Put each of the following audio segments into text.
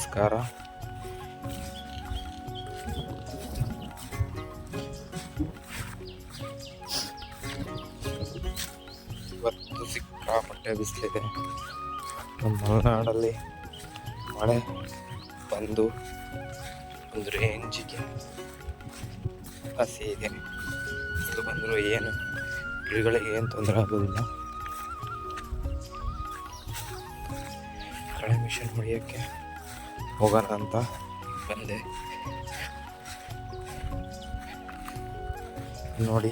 ನಮಸ್ಕಾರ. ಇವತ್ತು ಸಿಕ್ಕಾಪಟ್ಟೆ ಬಿಸಿಲಿದೆ. ನಮ್ಮ ಮಲೆನಾಡಲ್ಲಿ ಮಳೆ ಬಂದು ಒಂದು ರೇಂಜಿಗೆ ಹಸಿ ಇದೆ. ಬಿಸಿಲು ಬಂದರೂ ಏನು ಗಿಡಗಳಿಗೆ ಏನು ತೊಂದರೆ ಆಗೋದಿಲ್ಲ. ಕಳೆ ಮಿಷನ್ ಹೊಡೆಯೋಕ್ಕೆ ಹೋಗೋಣ ಅಂತ ಬಂದೆ. ನೋಡಿ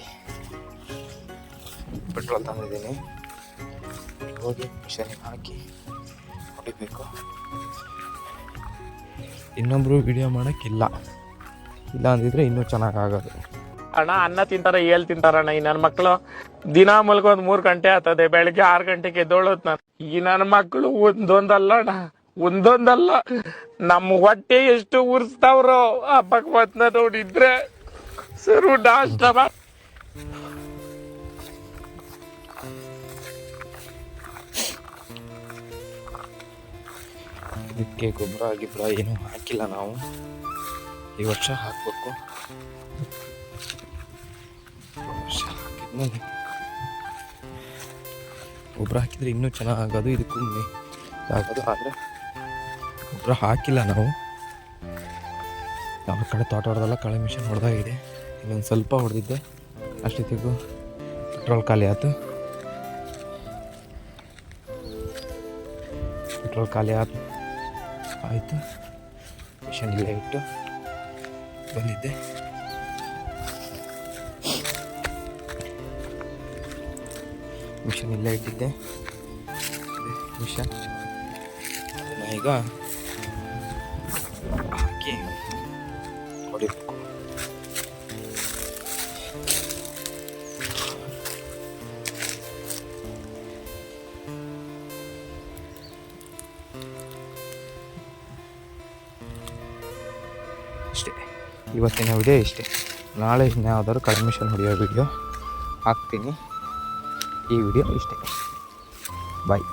ಪೆಟ್ರೋಲ್ ತಂದಿದ್ದೀನಿ. ಹೋಗಿ ಮಿಷನಿಗೆ ಹಾಕಿ ಹೊಡಿಬೇಕು. ಇನ್ನೊಬ್ರು ವಿಡಿಯೋ ಮಾಡೋಕ್ಕಿಲ್ಲ, ಇಲ್ಲ ಅಂದಿದ್ರೆ ಇನ್ನೂ ಚೆನ್ನಾಗಾಗೋದು. ಅಣ್ಣ ಅನ್ನ ತಿಂತಾರ ಏಳ್ ತಿಂತಾರಣ್ಣ. ಈ ನನ್ನ ಮಕ್ಕಳು ದಿನ ಮಲ್ಕೊಂಡ್ 3 ಗಂಟೆ ಆಗ್ತದೆ. ಬೆಳಿಗ್ಗೆ 6 ಗಂಟೆಗೆ ಎದ್ದೋಳತ್ ನಾನು. ಈ ನನ್ನ ಮಕ್ಕಳು ಒಂದೊಂದಲ್ಲ ಅಣ್ಣ, ಒಂದೊಂದಲ್ಲ. ನಮ್ಮ ಹೊಟ್ಟೆ ಎಷ್ಟು ಉರ್ಸ್ತಾವ್ರೋ ಆ ಭಗವತ್ನ ನೋಡಿದ್ರೆ ಸರು ನಾಷ್ಟ ಇದಕ್ಕೆ ಗೊಬ್ಬರ ಏನೂ ಹಾಕಿಲ್ಲ ನಾವು. ಈ ವರ್ಷ ಹಾಕಬೇಕು. ವರ್ಷ ಹಾಕಿದ್ಮೇಲೆ ಗೊಬ್ಬರ ಹಾಕಿದರೆ ಇನ್ನೂ ಚೆನ್ನಾಗೋದು. ಇದಕ್ಕೂ ಆಗೋದು. ಆದರೆ ಗೊಬ್ಬರ ಹಾಕಿಲ್ಲ ನಾವು. ಯಾವ ಕಡೆ ತೋಟ ಹೊಡೆದಲ್ಲ, ಕಳೆ ಮಿಷನ್ ಹೊಡೆದಾಗಿದೆ. ಇನ್ನೊಂದು ಸ್ವಲ್ಪ ಹೊಡೆದಿದ್ದೆ, ಅಷ್ಟೊತ್ತಿಗೂ ಪೆಟ್ರೋಲ್ ಖಾಲಿ ಆಯಿತು. ಆಯಿತು. ಮಿಷನ್ ಇಲ್ಲೇ ಇಟ್ಟು ಬಂದಿದ್ದೆ. ಮಿಷನ್ ಇಲ್ಲೇ ಇಟ್ಟಿದ್ದೆ. ಮಿಷನ್ ಅದನ್ನು ಈಗ ಹಾಕಿ ಹೊಡಿಬೇಕು. ಅಷ್ಟೇ ಇವತ್ತಿನ ವಿಡಿಯೋ ಇಷ್ಟೇ. ನಾಳೆ ಇನ್ಯಾವುದಾದ್ರು ಕಳೆ ಮಿಷನ್ ಹೊಡೆಯೋ ವಿಡಿಯೋ ಹಾಕ್ತೀನಿ. ಈ ವಿಡಿಯೋ ಇಷ್ಟೇ. ಬಾಯ್.